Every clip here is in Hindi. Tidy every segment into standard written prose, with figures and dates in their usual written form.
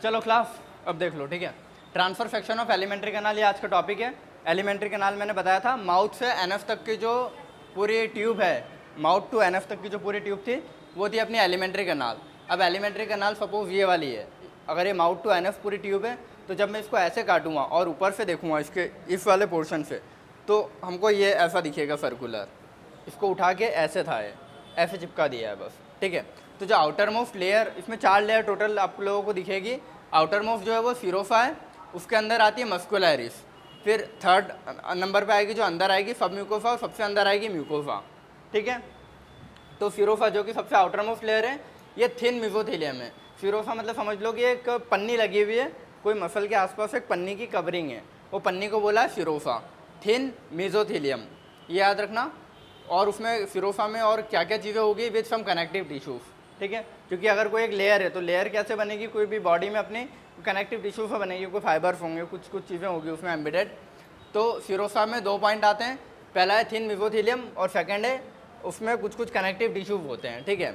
चलो क्लास अब देख लो, ठीक है। Transfer section of alimentary canal ये आज का टॉपिक है। एलिमेंट्री कैनाल मैंने बताया था माउथ से एनएफ तक की जो पूरी ट्यूब है, माउथ टू एनएफ तक की जो पूरी ट्यूब थी वो थी अपनी एलिमेंट्री कैनाल। अब एलिमेंट्री कैनाल सपोज ये वाली है, अगर ये माउथ टू एनएफ पूरी ट्यूब है तो जब मैं इसको ऐसे काटूंगा और ऊपर से देखूंगा इसके इस वाले पोर्शन से, तो हमको ये ऐसा दिखेगा सर्कुलर। इसको उठा के ऐसे था ये ऐसे चिपका दिया है बस, ठीक है। तो जो आउटर मोस्ट लेयर, इसमें 4 लेयर टोटल आप लोगों को दिखेगी। आउटर मोस्ट जो है वो सीरोफा है, उसके अंदर आती है मस्कुलैरिस, फिर थर्ड नंबर पे आएगी जो अंदर आएगी सब म्यूकोसा, और सबसे अंदर आएगी म्यूकोसा, ठीक है। तो सीरोफा जो कि सबसे आउटर मोस्ट लेयर है, ये थिन मेसोथेलियम है। सीरोफा मतलब समझ लो कि एक पन्नी लगी हुई है, कोई मसल के आसपास एक पन्नी की कवरिंग है, वो पन्नी को बोला है सीरोफा, थिन मेसोथेलियम, ये याद रखना। और उसमें सीरोफा में और क्या क्या चीज़ें होगी विद सम कनेक्टिव टिश्यूज, ठीक है। क्योंकि अगर कोई एक लेयर है तो लेयर कैसे बनेगी, कोई भी बॉडी में अपनी कनेक्टिव टिश्यू से बनेगी, कोई फाइबर्स होंगे, कुछ कुछ चीज़ें होगी उसमें एम्बेडेड। तो सीरोफा में 2 पॉइंट आते हैं, पहला है थिन मेसोथेलियम और सेकंड है उसमें कुछ कुछ कनेक्टिव टिश्यूज होते हैं, ठीक है।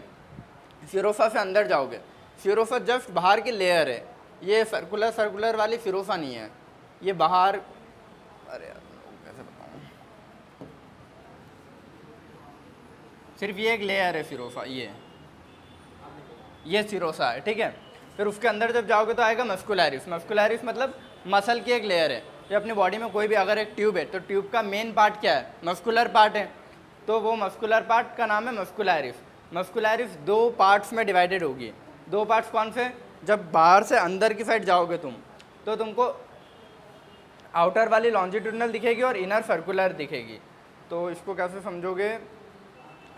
सीरोफा से अंदर जाओगे, सीरोफा जस्ट बाहर की लेयर है, ये सर्कुलर सर्कुलर वाली सीरोफा नहीं है, ये बाहर, अरे यार कैसे बताऊँ, सिर्फ ये एक लेयर है सीरोफा, ये सीरोसा है, ठीक है। फिर उसके अंदर जब जाओगे तो आएगा मस्कुलैरिस। मस्कुलैरिस मतलब मसल की एक लेयर है। ये अपनी बॉडी में कोई भी अगर एक ट्यूब है तो ट्यूब का मेन पार्ट क्या है, मस्कुलर पार्ट है, तो वो मस्कुलर पार्ट का नाम है मस्कुलैरिस। मस्कुलैरिस 2 पार्ट्स में डिवाइडेड होगी। 2 पार्ट्स कौन से, जब बाहर से अंदर की साइड जाओगे तुम तो तुमको आउटर वाली लॉन्जिट्यूडनल दिखेगी और इनर सर्कुलर दिखेगी। तो इसको कैसे समझोगे,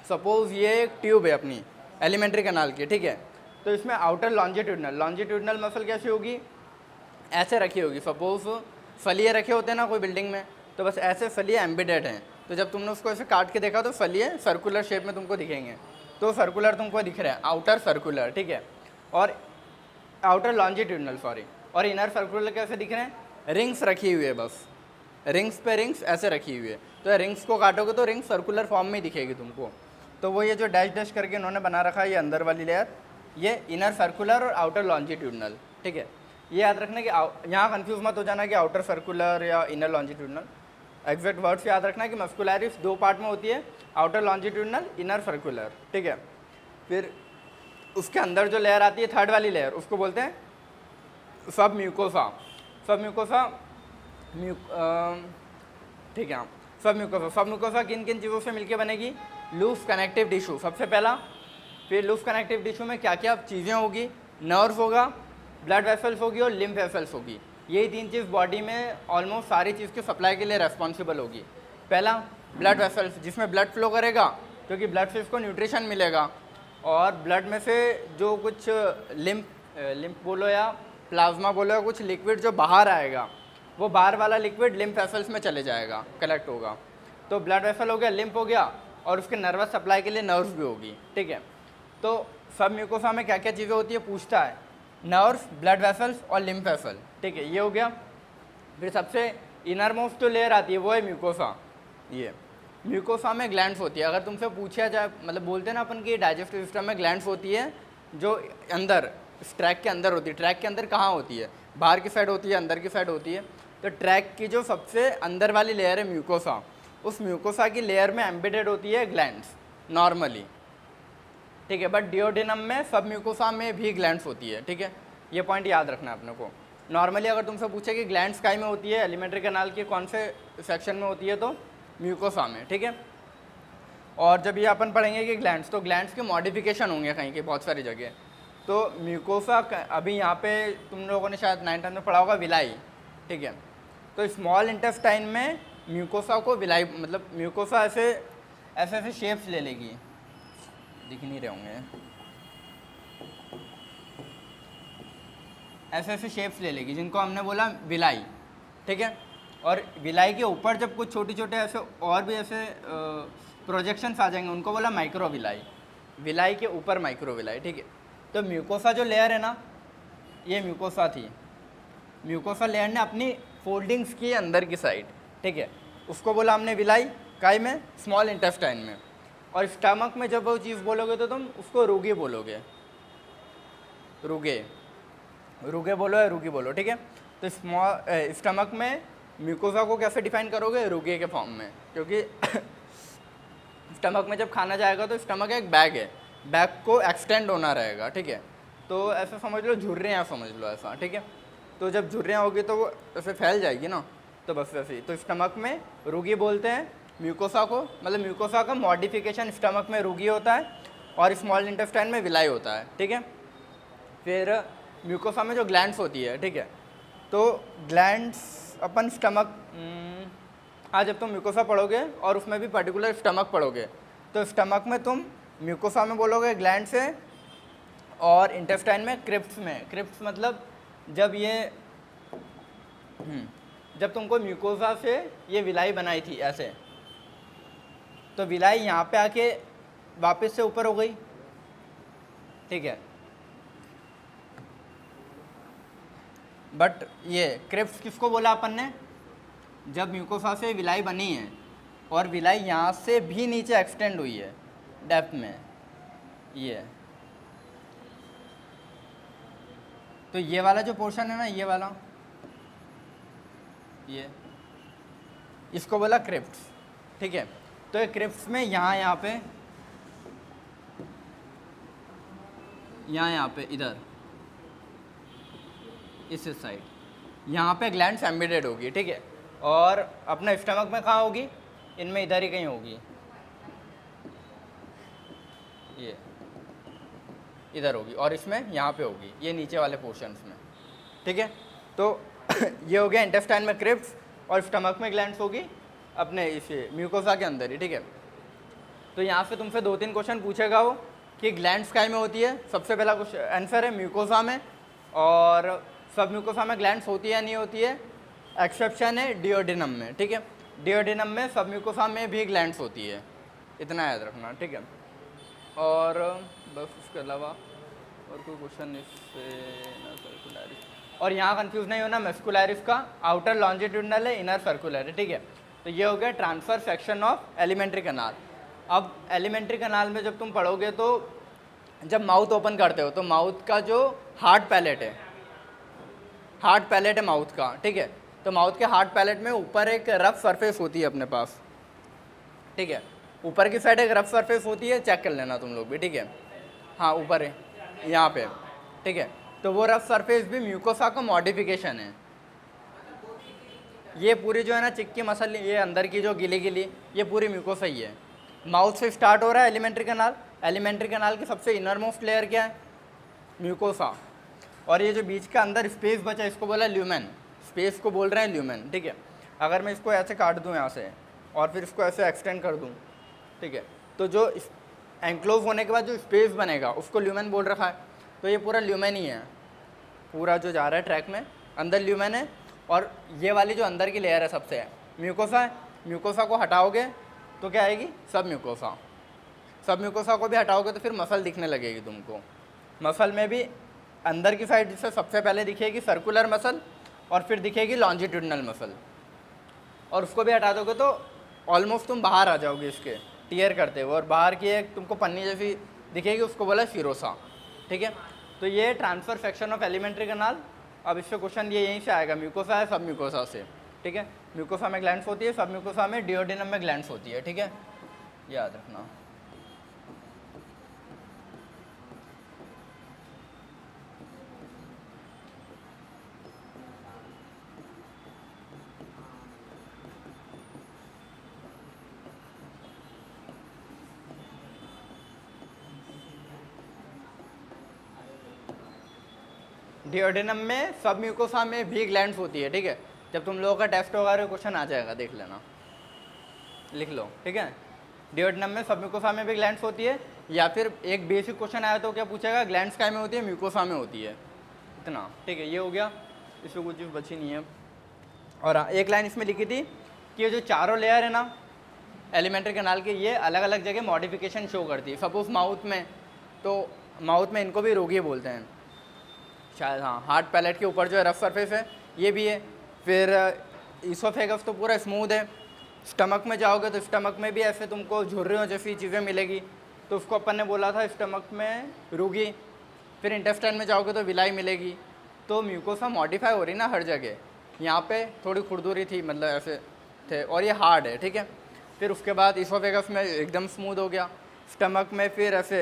सपोज ये एक ट्यूब है अपनी एलिमेंट्री कैनाल की, ठीक है। तो इसमें आउटर लॉन्जिट्यूडनल मसल कैसी होगी, ऐसे रखी होगी। सपोज फलिए रखे होते हैं ना कोई बिल्डिंग में, तो बस ऐसे फलिए एम्बेडेड हैं, तो जब तुमने उसको ऐसे काट के देखा तो फलिए सर्कुलर शेप में तुमको दिखेंगे। तो सर्कुलर तुमको दिख रहे हैं, आउटर सर्कुलर, ठीक है, और आउटर लॉन्जिट्यूडनल सॉरी, और इनर सर्कुलर कैसे दिख रहे हैं, रिंग्स रखी हुई है, बस रिंग्स पे रिंग्स ऐसे रखी हुई है। तो रिंग्स को काटोगे तो रिंग सर्कुलर फॉर्म में ही दिखेगी तुमको। तो वो ये जो डैश डैश करके इन्होंने बना रखा है, ये अंदर वाली लेयर, ये इनर सर्कुलर और आउटर लॉन्जिट्यूडनल, ठीक है। ये याद रखना कि यहाँ कंफ्यूज मत हो जाना कि आउटर सर्कुलर या इनर लॉन्जिट्यूडनल, एग्जैक्ट वर्ड्स याद रखना कि मस्कुलैरिस 2 पार्ट में होती है, आउटर लॉन्जिट्यूडनल, इनर सर्कुलर, ठीक है। फिर उसके अंदर जो लेयर आती है थर्ड वाली लेयर, उसको बोलते हैं सब म्यूकोसा। सब म्यूकोसा ठीक है, सब म्यूकोसा। सब म्यूकोसा किन किन चीज़ों से मिलकर बनेगी, लूज कनेक्टिव टिश्यू सबसे पहला, फिर लूज कनेक्टिव टिश्यू में क्या क्या चीज़ें होगी, नर्व होगा, ब्लड वेसल्स होगी और लिम्फ वेसल्स होगी। यही 3 चीज़ बॉडी में ऑलमोस्ट सारी चीज़ के सप्लाई के लिए रेस्पॉन्सिबल होगी। पहला ब्लड वेसल्स, जिसमें ब्लड फ्लो करेगा क्योंकि ब्लड से इसको न्यूट्रिशन मिलेगा, और ब्लड में से जो कुछ लिम्फ बोलो या प्लाज्मा बोलो या कुछ लिक्विड जो बाहर आएगा, वो बाहर वाला लिक्विड लिम्फ वेसल्स में चले जाएगा, कलेक्ट होगा। तो ब्लड वेसल हो गया, लिम्फ हो गया, और उसके नर्वस सप्लाई के लिए नर्व्स भी होगी, ठीक है। तो सब म्यूकोसा में क्या क्या चीज़ें होती है पूछता है, नर्व्स, ब्लड वेसल्स और लिम्फ वेसल, ठीक है, ये हो गया। फिर सबसे इनर मोस्ट जो लेयर आती है वो है म्यूकोसा। ये म्यूकोसा में ग्लैंड्स होती है। अगर तुमसे पूछा जाए, मतलब बोलते हैं ना अपन की डाइजेस्टिव सिस्टम में ग्लैंड्स होती है जो अंदर ट्रैक के अंदर होती है। ट्रैक के अंदर कहाँ होती है, बाहर की साइड होती है, अंदर की साइड होती है। तो ट्रैक की जो सबसे अंदर वाली लेयर है म्यूकोसा, उस म्यूकोसा की लेयर में एम्बेडेड होती है ग्लैंड्स नॉर्मली, ठीक है। बट डिओडिनम में सब म्यूकोसा में भी ग्लैंड्स होती है, ठीक है। ये पॉइंट याद रखना है अपने को। नॉर्मली अगर तुमसे पूछे कि ग्लैंड्स काय में होती है, एलिमेंट्री कैनाल के कौन से सेक्शन में होती है, तो म्यूकोसा में, ठीक है। और जब ये अपन पढ़ेंगे कि ग्लैंड्स, तो ग्लैंड्स के मॉडिफिकेशन होंगे कहीं के बहुत सारी जगह। तो म्यूकोसा अभी यहाँ पे तुम लोगों ने शायद 9th में पढ़ा होगा विलाई, ठीक है। तो स्मॉल इंटेस्टाइन में म्यूकोसा को विलाई, मतलब म्यूकोसा ऐसे ऐसे ऐसे शेप्स ले लेगी, दिख नहीं रहे होंगे, ऐसे ऐसे शेप्स ले लेगी जिनको हमने बोला विलाई, ठीक है। और विलाई के ऊपर जब कुछ छोटे छोटे ऐसे और भी ऐसे प्रोजेक्शंस आ जाएंगे, उनको बोला माइक्रो विलाई। विलाई के ऊपर माइक्रो विलाई, ठीक है। तो म्यूकोसा जो लेयर है ना, ये म्यूकोसा थी। म्यूकोसा लेयर ने अपनी फोल्डिंग्स की अंदर की साइड, ठीक है, उसको बोला हमने विलाई, काय में, स्मॉल इंटेस्टाइन में। और स्टमक में जब वो चीज़ बोलोगे तो तुम उसको रुगे बोलोगे, रुगे, रुगे बोलो या रुगी बोलो, ठीक है। तो स्टमक में म्यूकोसा को कैसे डिफाइन करोगे? रुगे के फॉर्म में, क्योंकि स्टमक में जब खाना जाएगा तो स्टमक एक बैग है, बैग को एक्सटेंड होना रहेगा, ठीक है। तो ऐसा समझ लो, झुर्रियाँ समझ लो ऐसा, ठीक है। तो जब झुर्रियाँ होगी तो वो ऐसे फैल जाएगी ना, तो बस वैसे ही। तो स्टमक में रुगी बोलते हैं म्यूकोसा को, मतलब म्यूकोसा का मॉडिफिकेशन स्टमक में रुगी होता है और स्मॉल इंटेस्टाइन में विलाई होता है, ठीक है। फिर म्यूकोसा में जो ग्लैंड्स होती है, ठीक है, तो ग्लैंड्स अपन स्टमक, हाँ, जब तुम म्यूकोसा पढ़ोगे और उसमें भी पर्टिकुलर स्टमक पढ़ोगे, तो स्टमक में तुम म्यूकोसा में बोलोगे ग्लैंड से, और इंटेस्टाइन में क्रिप्स में। क्रिप्स मतलब जब ये जब तुमको म्यूकोसा से ये विलाई बनाई थी ऐसे, तो विलाई यहाँ पे आके वापस से ऊपर हो गई, ठीक है। बट ये क्रिप्स किसको बोला अपन ने? जब म्यूकोसा से विलाई बनी है और विलाई यहाँ से भी नीचे एक्सटेंड हुई है डेप्थ में, ये तो ये वाला जो पोर्शन है ना, ये वाला, ये इसको बोला क्रिप्स, ठीक है। तो ये क्रिप्स में यहाँ पे इधर इस साइड यहाँ पे ग्लैंड्स एम्बेडेड होगी, ठीक है। और अपना स्टमक में कहाँ होगी? इनमें इधर ही कहीं होगी, ये इधर होगी, और इसमें यहाँ पे होगी, ये नीचे वाले पोर्शंस में, ठीक है। तो ये हो गया इंटेस्टाइन में क्रिप्स, और स्टमक में ग्लैंड्स होगी अपने इस म्यूकोसा के अंदर ही, ठीक है। तो यहाँ से तुमसे 2-3 क्वेश्चन पूछेगा वो कि ग्लैंड्स काय में होती है। सबसे पहला क्वेश्चन आंसर है म्यूकोसा में, और सब म्यूकोसा में ग्लैंड्स होती है या नहीं होती है? एक्सेप्शन है डिओडिनम में, ठीक है। डिओडिनम में सब म्यूकोसा में भी ग्लैंड्स होती है, इतना याद रखना, ठीक है। और बस उसके अलावा और कोई क्वेश्चन इससे ना सर्कुलरिस, और यहाँ कंफ्यूज नहीं होना, मस्कुलरिस का आउटर लॉन्जिट्यूडनल है, इनर सर्कुलर है, ठीक है। तो ये हो गया ट्रांसफर सेक्शन ऑफ एलिमेंट्री कनाल। अब एलिमेंट्री कनाल में जब तुम पढ़ोगे तो जब माउथ ओपन करते हो तो माउथ का जो हार्ड पैलेट है, हार्ड पैलेट है माउथ का, ठीक है। तो माउथ के हार्ड पैलेट में ऊपर एक रफ सरफेस होती है अपने पास, ठीक है। ऊपर की साइड एक रफ सरफेस होती है, चेक कर लेना तुम लोग भी, ठीक है। हाँ, ऊपर है यहाँ पे, ठीक है। तो वो रफ सरफेस भी म्यूकोसा का मॉडिफिकेशन है। ये पूरी जो है ना चिक्की मसल, ये अंदर की जो गिली गिली, ये पूरी म्यूकोसा ही है। माउथ से स्टार्ट हो रहा है एलिमेंट्री कनाल, एलिमेंट्री कनाल की सबसे इनर मोस्ट लेयर क्या है? म्यूकोसा। और ये जो बीच का अंदर स्पेस बचा इसको बोला ल्यूमेन, स्पेस को बोल रहे हैं ल्यूमेन, ठीक है। अगर मैं इसको ऐसे काट दूँ यहाँ से और फिर इसको ऐसे एक्सटेंड कर दूँ, ठीक है, तो जो एंक्लोज होने के बाद जो स्पेस बनेगा उसको ल्यूमेन बोल रखा है। तो ये पूरा ल्यूमेन ही है, पूरा जो जा रहा है ट्रैक में अंदर ल्यूमेन है। और ये वाली जो अंदर की लेयर है सबसे है म्यूकोसा है। म्यूकोसा को हटाओगे तो क्या आएगी? सब म्यूकोसा। सब म्यूकोसा को भी हटाओगे तो फिर मसल दिखने लगेगी तुमको। मसल में भी अंदर की साइड जिससे सबसे पहले दिखेगी सर्कुलर मसल, और फिर दिखेगी लॉन्जिट्यूडनल मसल, और उसको भी हटा दोगे तो ऑलमोस्ट तुम बाहर आ जाओगे इसके टीयर करते हुए, और बाहर की एक तुमको पन्नी जैसी दिखेगी, उसको बोला शिरोसा, ठीक है। तो ये ट्रांसफर सेक्शन ऑफ एलिमेंट्री कनाल। अब इससे क्वेश्चन ये यहीं से आएगा, म्यूकोसा है सब म्यूकोसा से, ठीक है। म्यूकोसा में ग्लैंड्स होती है, सब म्यूकोसा में डिओडिनम में ग्लैंड्स होती है, ठीक है, याद रखना। डिओडिनम में सब म्यूकोसा में भी ग्लैंड्स होती है, ठीक है। जब तुम लोगों का टेस्ट होगा तो क्वेश्चन आ जाएगा, देख लेना, लिख लो, ठीक है। डिओडिनम में सब म्यूकोसा में भी ग्लैंड्स होती है, या फिर एक बेसिक क्वेश्चन आया तो क्या पूछेगा? ग्लैंड्स काय में होती है? म्यूकोसा में होती है, इतना, ठीक है। ये हो गया, इसमें कुछ चीज़ बची नहीं है। और एक लाइन इसमें लिखी थी कि ये जो चारों लेयर है ना एलिमेंट्री कनाल की, ये अलग अलग जगह मॉडिफिकेशन शो करती है। सपोज माउथ में, तो माउथ में इनको भी रोगी बोलते हैं शायद, हाँ। हार्ड पैलेट के ऊपर जो है रफ सरफेस है, ये भी है। फिर इसोफेगस तो पूरा स्मूथ है। स्टमक में जाओगे तो स्टमक में भी ऐसे तुमको झुर्रियों जैसी चीज़ें मिलेगी, तो उसको अपन ने बोला था स्टमक में रूगी। फिर इंटेस्टाइन में जाओगे तो विलाई मिलेगी। तो म्यूकोसा मॉडिफाई हो रही ना हर जगह, यहाँ पे थोड़ी खुरदुरी थी, मतलब ऐसे थे, और ये हार्ड है, ठीक है। फिर उसके बाद इसोफेगस में एकदम स्मूथ हो गया, स्टमक में फिर ऐसे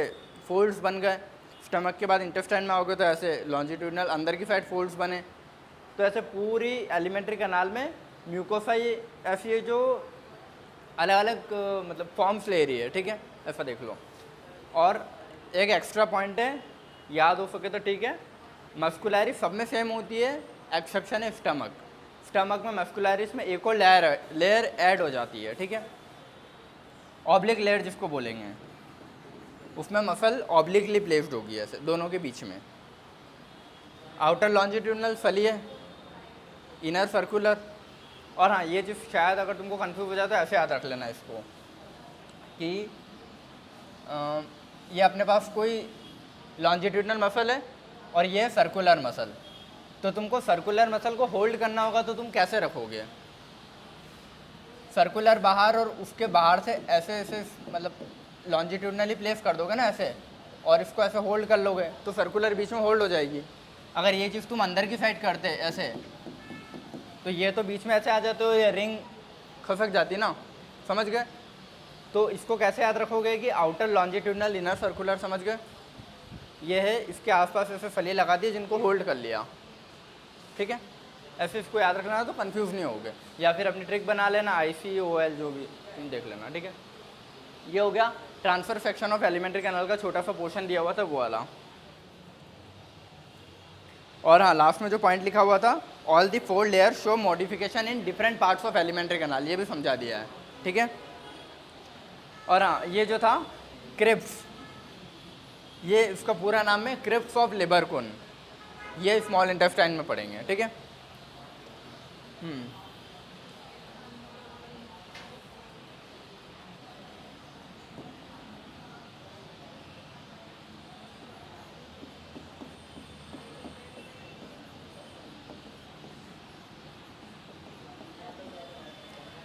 फोल्ड्स बन गए, स्टमक के बाद इंटेस्टाइन में आओगे तो ऐसे लॉन्जिट्यूडनल अंदर की साइड फोल्ड्स बने। तो ऐसे पूरी एलिमेंट्री कैनाल में म्यूकोसा ये ऐसी है जो अलग अलग मतलब फॉर्म्स ले रही है, ठीक है, ऐसा देख लो। और एक एक्स्ट्रा पॉइंट है, याद हो सके तो ठीक है, मस्कुलैरिस सब में सेम होती है, एक्सेप्शन है स्टमक। स्टमक में मस्कुलैरिस में एक और लेयर ऐड हो जाती है, ठीक है, ऑब्लिक लेयर जिसको बोलेंगे, उसमें मसल ऑब्लिकली प्लेस्ड होगी ऐसे दोनों के बीच में। आउटर लॉन्जिट्यूडनल सली है, इनर सर्कुलर। और हाँ, ये चीज़ शायद अगर तुमको कंफ्यूज हो जाए तो ऐसे याद रख लेना इसको कि ये अपने पास कोई लॉन्जिट्यूडनल मसल है और ये है सर्कुलर मसल। तो तुमको सर्कुलर मसल को होल्ड करना होगा, तो तुम कैसे रखोगे? सर्कुलर बाहर और उसके बाहर से ऐसे ऐसे मतलब लॉन्जिट्यूडनली प्लेस कर दोगे ना ऐसे, और इसको ऐसे होल्ड कर लोगे तो सर्कुलर बीच में होल्ड हो जाएगी। अगर ये चीज़ तुम अंदर की साइड करते ऐसे, तो ये तो बीच में ऐसे आ जाते हो, ये रिंग खसक जाती ना, समझ गए? तो इसको कैसे याद रखोगे कि आउटर लॉन्जिट्यूडनल इनर सर्कुलर, समझ गए? ये है, इसके आसपास ऐसे फली लगा दिए जिनको होल्ड कर लिया, ठीक है। ऐसे इसको याद रखना तो कंफ्यूज नहीं होगे, या फिर अपनी ट्रिक बना लेना ICOL जो भी तुम देख लेना, ठीक है। ये हो गया transfer section of alimentary canal का छोटा सा पोर्शन दिया हुआ था वो वाला। और हाँ, लास्ट में जो पॉइंट लिखा हुआ था, all the 4 layer show modification in different parts of alimentary canal, ये भी समझा दिया है, ठीक है। और हाँ, ये जो था क्रिप्स, ये इसका पूरा नाम है क्रिप्स ऑफ लिबरकुन, ये स्मॉल इंटेस्टाइन में पढ़ेंगे, ठीक है।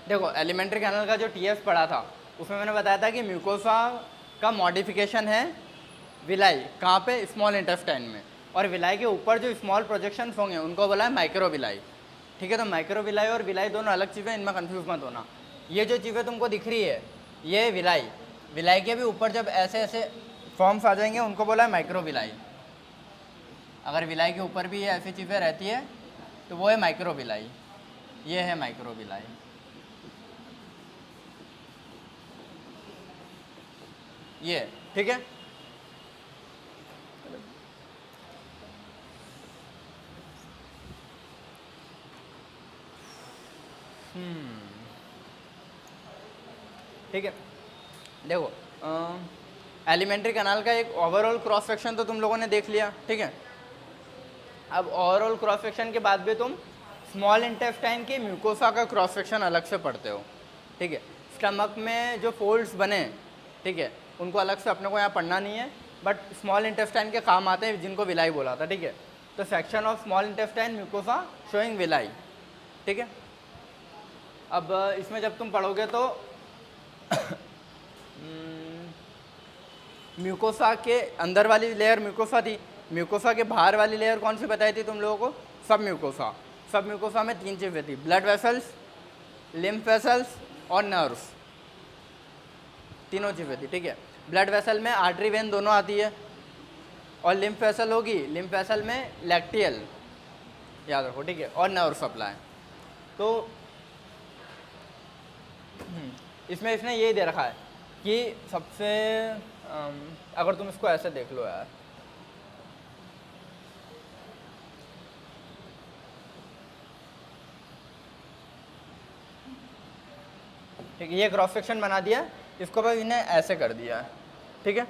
देखो, एलिमेंट्री कैनाल का जो TF पढ़ा था उसमें मैंने बताया था कि म्यूकोसा का मॉडिफिकेशन है विलाई, कहाँ पे? स्मॉल इंटेस्टाइन में। और विलाई के ऊपर जो स्मॉल प्रोजेक्शंस होंगे उनको बोला है माइक्रो विलाई, ठीक है। तो माइक्रो विलाई और विलाई दोनों अलग चीज़ें, इनमें कंफ्यूज मत होना। ये जो चीज़ें तुमको दिख रही है ये विलाई, विलाई के भी ऊपर जब ऐसे ऐसे फॉर्म्स आ जाएंगे उनको बोला है माइक्रो विलाई। अगर विलाई के ऊपर भी ये ऐसी चीज़ें रहती है तो वो है माइक्रो विलाई, ये है माइक्रो विलाई। ये, ठीक है। ठीक है, देखो एलिमेंट्री कैनाल का एक ओवरऑल क्रॉस सेक्शन तो तुम लोगों ने देख लिया, ठीक है। अब ओवरऑल क्रॉस सेक्शन के बाद भी तुम स्मॉल इंटेस्टाइन के म्यूकोसा का क्रॉस सेक्शन अलग से पढ़ते हो, ठीक है। स्टमक में जो फोल्ड्स बने, ठीक है, उनको अलग से अपने को यहाँ पढ़ना नहीं है, बट स्मॉल इंटेस्टाइन के काम आते हैं, जिनको विलाई बोला था, ठीक है। तो section of small intestine mucosa showing villi, ठीक है। अब इसमें जब तुम पढ़ोगे तो म्यूकोसा के अंदर वाली लेयर म्यूकोसा थी, म्यूकोसा के बाहर वाली लेयर कौन सी बताई थी तुम लोगों को? सब म्यूकोसा। सब म्यूकोसा में 3 चीज़ें थी, ब्लड वेसल्स, लिम्फ वेसल्स और नर्व्स, तीनों चीज़ें थी, ठीक है। ब्लड वेसल में आर्टरी वेन दोनों आती है, और लिम्फ वेसल होगी, लिम्फ वेसल में लैक्टियल, याद रखो, ठीक है, और नर्व सप्लाई। तो इसमें इसने यही दे रखा है कि सबसे अगर तुम इसको ऐसे देख लो यार, ठीक है, ये क्रॉस सेक्शन बना दिया, इसको बस इन्हें ऐसे कर दिया है, ठीक है,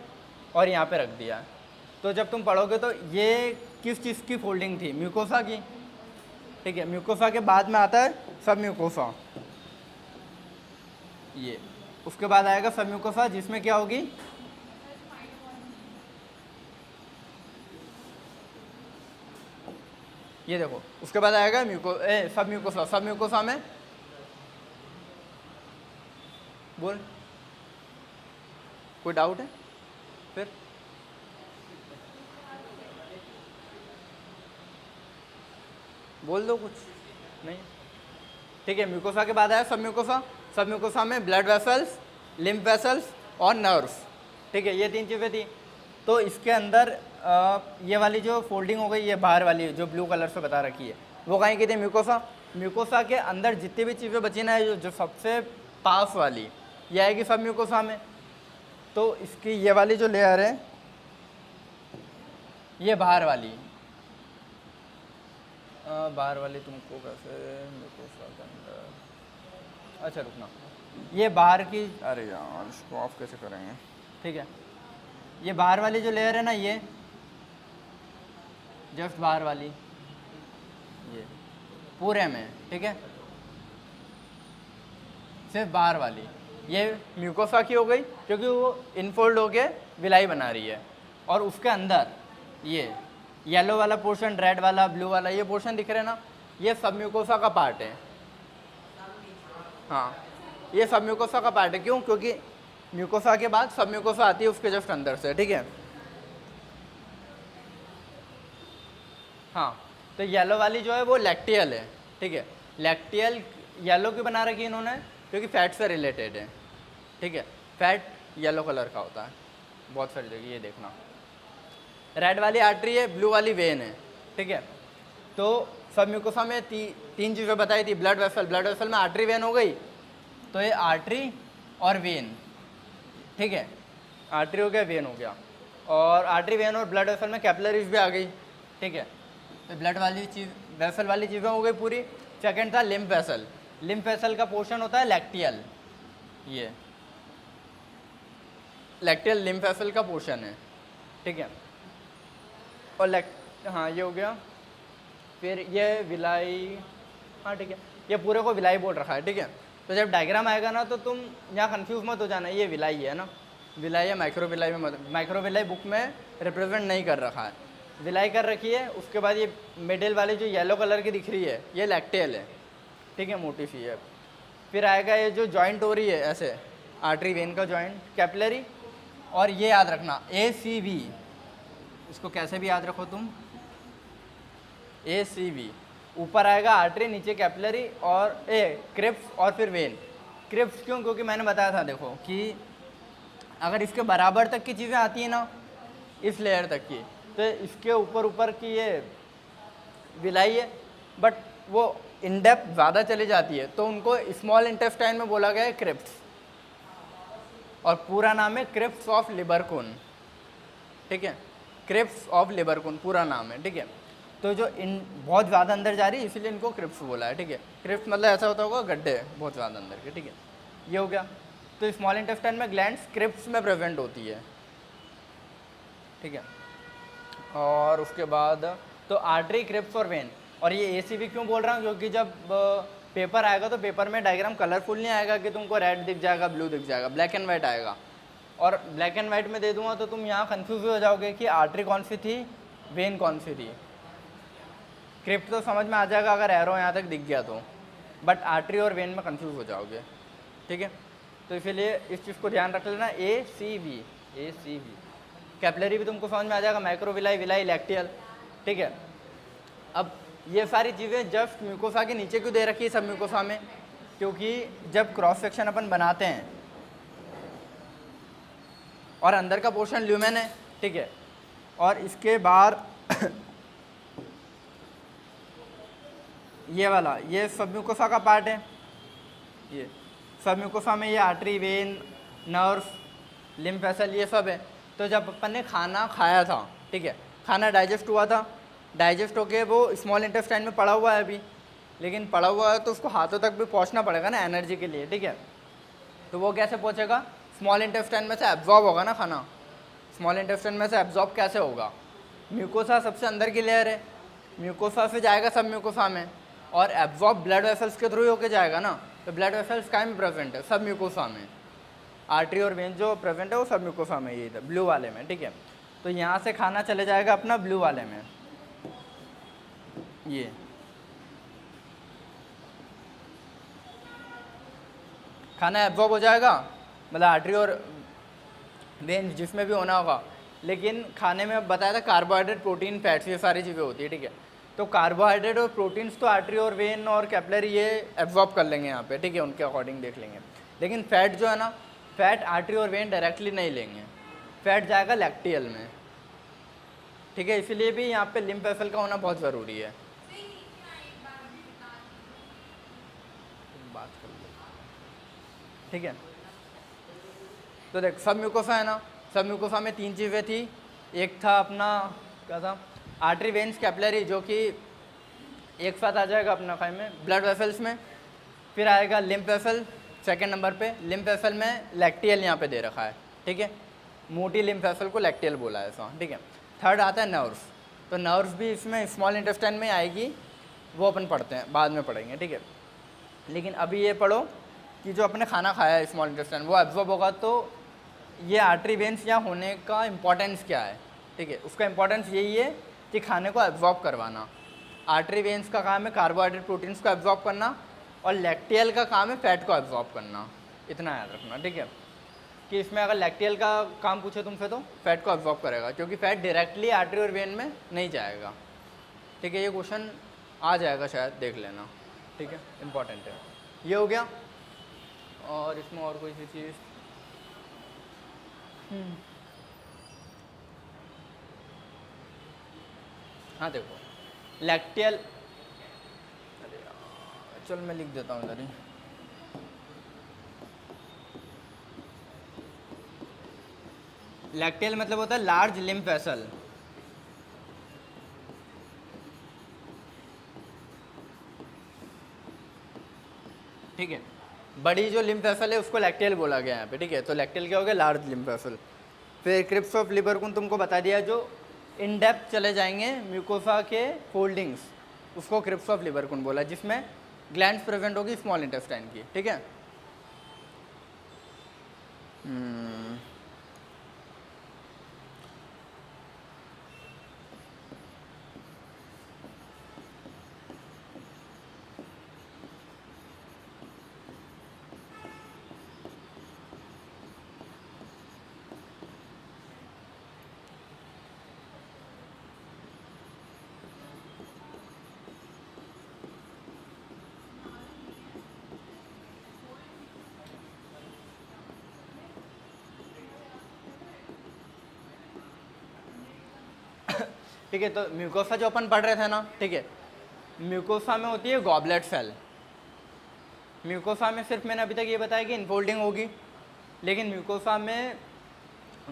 और यहाँ पे रख दिया है। तो जब तुम पढ़ोगे तो ये किस चीज़ की फोल्डिंग थी? म्यूकोसा की, ठीक है। म्यूकोसा के बाद में आता है सब म्यूकोसा, ये उसके बाद आएगा सब म्यूकोसा, जिसमें क्या होगी? ये देखो, उसके बाद आएगा सब म्यूकोसा। सब म्यूकोसा में बोल, कोई डाउट है? फिर बोल दो कुछ नहीं। ठीक है, म्यूकोसा के बाद आया सब म्यूकोसा। सब म्यूकोसा में ब्लड वेसल्स, लिम्फ वेसल्स और नर्व्स। ठीक है, ये 3 चीज़ें थी। तो इसके अंदर ये वाली जो फोल्डिंग हो गई, ये बाहर वाली जो ब्लू कलर से बता रखी है, वो कहीं की थी? म्यूकोसा। म्यूकोसा के अंदर जितनी भी चीज़ें बची ना, जो सबसे पास वाली, ये आएगी सब म्यूकोसा में। तो इसकी ये वाली जो लेयर है, ये बाहर वाली, बाहर वाली तुमको कैसे म्यूकोसा के अंदर, अच्छा रुकना, ये बाहर की, अरे यार इसको ऑफ कैसे करेंगे? ठीक है, ये बाहर वाली जो लेयर है ना, ये जस्ट बाहर वाली, ये पूरे में, ठीक है, सिर्फ बाहर वाली, ये म्यूकोसा की हो गई, क्योंकि वो इनफोल्ड होके विलाई बना रही है। और उसके अंदर ये येलो वाला पोर्शन, रेड वाला, ब्लू वाला, ये पोर्शन दिख रहे हैं ना, ये सब म्यूकोसा का पार्ट है। हाँ, ये सब म्यूकोसा का पार्ट है। क्यों? क्योंकि म्यूकोसा के बाद सब म्यूकोसा आती है उसके जस्ट अंदर से। ठीक है, हाँ, तो येलो वाली जो है वो लैक्टियल है। ठीक है, लैक्टियल येलो क्यों बना रखी है इन्होंने? क्योंकि फैट से रिलेटेड है। ठीक है, फैट येलो कलर का होता है बहुत सारी जगह, ये देखना। रेड वाली आर्टरी है, ब्लू वाली वेन है। ठीक है, तो सब म्यूकोसा में 3 चीज़ें बताई थी। ब्लड वेसल, ब्लड वेसल में आर्टरी वेन हो गई, तो ये आर्टरी और वेन। ठीक है, आर्टरी हो गया, वेन हो गया, और आर्टरी, वेन और ब्लड वेसल में कैपिलरीज भी आ गई। ठीक है, तो ब्लड वाली चीज़, वेसल वाली चीज़ें हो गई पूरी। सेकंड था लिम्फ वेसल। लिम्फ वेसल का पोर्शन होता है लैक्टियल, ये लैक्टियल लिम्फ वेसल का पोर्शन है। ठीक है, और हाँ ये हो गया। फिर ये विलाई, हाँ ठीक है, ये पूरे को विलाई बोल रखा है। ठीक है, तो जब डायग्राम आएगा ना, तो तुम यहाँ कंफ्यूज मत हो जाना, ये विलाई है ना, विलाई या माइक्रो विलाई में मत, माइक्रो विलाई बुक में रिप्रेजेंट नहीं कर रखा है, विलाई कर रखी है। उसके बाद ये मिडिल वाली जो येलो कलर की दिख रही है, ये लैक्टियल है। ठीक है, मोटी सी है। फिर आएगा ये जो जॉइंट हो रही है ऐसे, आर्टरी वेन का जॉइंट, कैपिलरी। और ये याद रखना ACV, इसको कैसे भी याद रखो तुम, ACV। ऊपर आएगा आर्टरी, नीचे कैपिलरी और क्रिप्स और फिर वेन। क्रिप्स क्यों? क्योंकि मैंने बताया था देखो कि अगर इसके बराबर तक की चीज़ें आती हैं ना, इस लेयर तक की, तो इसके ऊपर की ये विलाई है, बट वो इन डेप्थ ज़्यादा चली जाती है, तो उनको स्मॉल इंटेस्टाइन में बोला गया है क्रिप्स, और पूरा नाम है क्रिप्स ऑफ लिबरकुन। ठीक है, क्रिप्स ऑफ लिबरकुन पूरा नाम है। ठीक है, तो जो इन बहुत ज़्यादा अंदर जा रही है, इसीलिए इनको क्रिप्स बोला है। ठीक है, क्रिप्स मतलब ऐसा होता होगा गड्ढे बहुत ज़्यादा अंदर के। ठीक है, ये हो गया। तो स्मॉल इंटेस्टाइन में ग्लैंड्स क्रिप्स में प्रेजेंट होती है। ठीक है, और उसके बाद तो आर्टरी, क्रिप्स और वेन। और ये ACV क्यों बोल रहा हूँ? क्योंकि जब पेपर आएगा तो पेपर में डायग्राम कलरफुल नहीं आएगा कि तुमको रेड दिख जाएगा, ब्लू दिख जाएगा, ब्लैक एंड वाइट आएगा। और ब्लैक एंड वाइट में दे दूंगा तो तुम यहाँ कन्फ्यूज हो जाओगे कि आर्टरी कौन सी थी, वेन कौन सी थी। क्रिप्ट तो समझ में आ जाएगा अगर एरो यहाँ तक दिख गया तो, बट आर्टरी और वेन में कन्फ्यूज हो जाओगे। ठीक है, तो इसीलिए इस चीज़ को ध्यान रख लेना, ACV। कैपिलरी भी तुमको समझ में आ जाएगा, माइक्रोविलाई, विलाई, लैक्टियल। ठीक है, अब ये सारी चीज़ें जस्ट म्यूकोसा के नीचे क्यों दे रखी है सब म्यूकोसा में? क्योंकि जब क्रॉस सेक्शन अपन बनाते हैं और अंदर का पोर्शन ल्यूमेन है, ठीक है, और इसके बाहर ये वाला, ये सब म्यूकोसा का पार्ट है। ये सब म्यूकोसा में ये artery, when, nerves, lymph vessel, ये सब है। तो जब अपन ने खाना खाया था, ठीक है, खाना डाइजेस्ट हुआ था, डाइजेस्ट होके वो स्मॉल इंटेस्टाइन में पड़ा हुआ है अभी, लेकिन पड़ा हुआ है तो उसको हाथों तक भी पहुंचना पड़ेगा ना एनर्जी के लिए। ठीक है, तो वो कैसे पहुंचेगा? स्मॉल इंटेस्टाइन में से एब्जॉर्ब होगा ना खाना। स्मॉल इंटेस्टाइन में से एब्जॉर्ब कैसे होगा? म्यूकोसा सबसे अंदर की लेयर है, म्यूकोसा से जाएगा सब म्यूकोसा में, और एब्जॉर्ब ब्लड वेसल्स के थ्रू होके जाएगा ना। तो ब्लड वेसल्स कहाँ में प्रेजेंट है? सब म्यूकोसा में। आर्टरी और वेन जो प्रेजेंट है वो सब म्यूकोसा में, ये इधर ब्लू वाले में। ठीक है, तो यहाँ से खाना चले जाएगा अपना ब्लू वाले में, ये खाना एब्जॉर्ब हो जाएगा, मतलब आर्टरी और वेन जिसमें भी होना होगा। लेकिन खाने में बताया था कार्बोहाइड्रेट, प्रोटीन, फैट्स, ये सारी चीज़ें होती है। ठीक है, तो कार्बोहाइड्रेट और प्रोटीन्स तो आर्टरी और वेन और कैपिलरी ये एब्जॉर्ब कर लेंगे यहाँ पे, ठीक है, उनके अकॉर्डिंग देख लेंगे। लेकिन फैट जो है ना, फैट आर्टरी और वेन डायरेक्टली नहीं लेंगे, फैट जाएगा लैक्टियल में, ठीक है। इसीलिए भी यहाँ पे लिम्फ वेसल का होना बहुत ज़रूरी है। बात कर लो, ठीक है। तो देख सब म्यूकोसा है ना, सब म्यूकोसा में 3 चीज़ें थी। एक था अपना क्या था, आर्टरी वेन्स कैपिलरी, जो कि एक साथ आ जाएगा अपना खाई में ब्लड वेसल्स में। फिर आएगा लिम्फ वेसल सेकंड नंबर पे, लिम्फ वेसल में लैक्टियल यहाँ पे दे रखा है, ठीक है, मोटी लिम्फ वेसल को लैक्टियल बोला है ऐसा, ठीक है। थर्ड आता है नर्व्स, तो नर्व्स भी इसमें स्मॉल इंटेस्टाइन में आएगी, वो अपन पढ़ते हैं, बाद में पढ़ेंगे, ठीक है। लेकिन अभी ये पढ़ो कि जो अपने खाना खाया है स्मॉल इंटेस्टाइन वो एब्जॉर्ब होगा, तो ये आर्टरी वेन्स यहाँ होने का इम्पोर्टेंस क्या है, ठीक है। उसका इम्पोर्टेंस यही है कि खाने को एब्जॉर्ब करवाना। आर्टरी वेन्स का काम है कार्बोहाइड्रेट प्रोटीन्स को एब्जॉर्ब करना, और लैक्टियल का काम है फैट को एब्जॉर्ब करना। इतना याद रखना, ठीक है, कि इसमें अगर लैक्टियल का काम पूछे तुमसे तो फैट को एब्जॉर्ब करेगा, क्योंकि फैट डायरेक्टली आर्टरी और वेन में नहीं जाएगा, ठीक है। ये क्वेश्चन आ जाएगा शायद, देख लेना, ठीक है, इम्पॉर्टेंट है। ये हो गया। और इसमें और कोई सी चीज़, हाँ देखो लैक्टियल, अरे यार चल मैं लिख देता हूँ इधर ही। लैक्टियल मतलब होता है लार्ज लिम्फ वेसल, ठीक है। बड़ी जो लिम्फ वेसल है उसको लैक्टियल बोला गया यहाँ पे, ठीक है। तो लैक्टियल क्या हो गया, लार्ज लिम्फ वेसल। फिर क्रिप्स ऑफ लिबरकुन तुमको बता दिया, जो इन डेप्थ चले जाएंगे म्यूकोसा के फोल्डिंग्स, उसको क्रिप्स ऑफ लिबरकुन बोला, जिसमें ग्लैंड्स प्रेजेंट होगी स्मॉल इंटेस्टाइन की, ठीक है। ठीक है, तो म्यूकोसा जो अपन पढ़ रहे थे ना, ठीक है, म्यूकोसा में होती है गॉबलेट सेल। म्यूकोसा में सिर्फ मैंने अभी तक ये बताया कि इनफोल्डिंग होगी, लेकिन म्यूकोसा में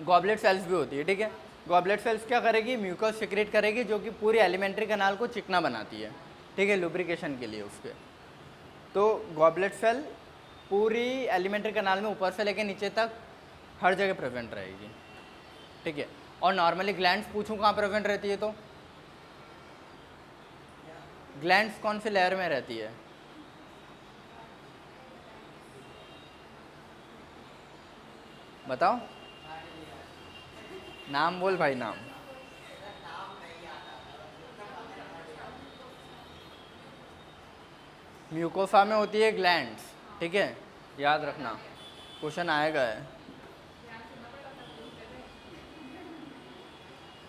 गॉबलेट सेल्स भी होती है, ठीक है। गॉबलेट सेल्स क्या करेगी, म्यूकस सिक्रेट करेगी, जो कि पूरी एलिमेंट्री कैनाल को चिकना बनाती है, ठीक है, लुब्रिकेशन के लिए उसके। तो गॉबलेट सेल पूरी एलिमेंट्री कैनाल में ऊपर से लेकर नीचे तक हर जगह प्रेजेंट रहेगी, ठीक है। और नॉर्मली ग्लैंड्स पूछूं कहाँ प्रेजेंट रहती है, तो ग्लैंड्स कौन सी लेयर में रहती है, बताओ, नाम बोल भाई, नाम। म्यूकोसा में होती है ग्लैंड्स, ठीक है, याद रखना, क्वेश्चन आएगा है,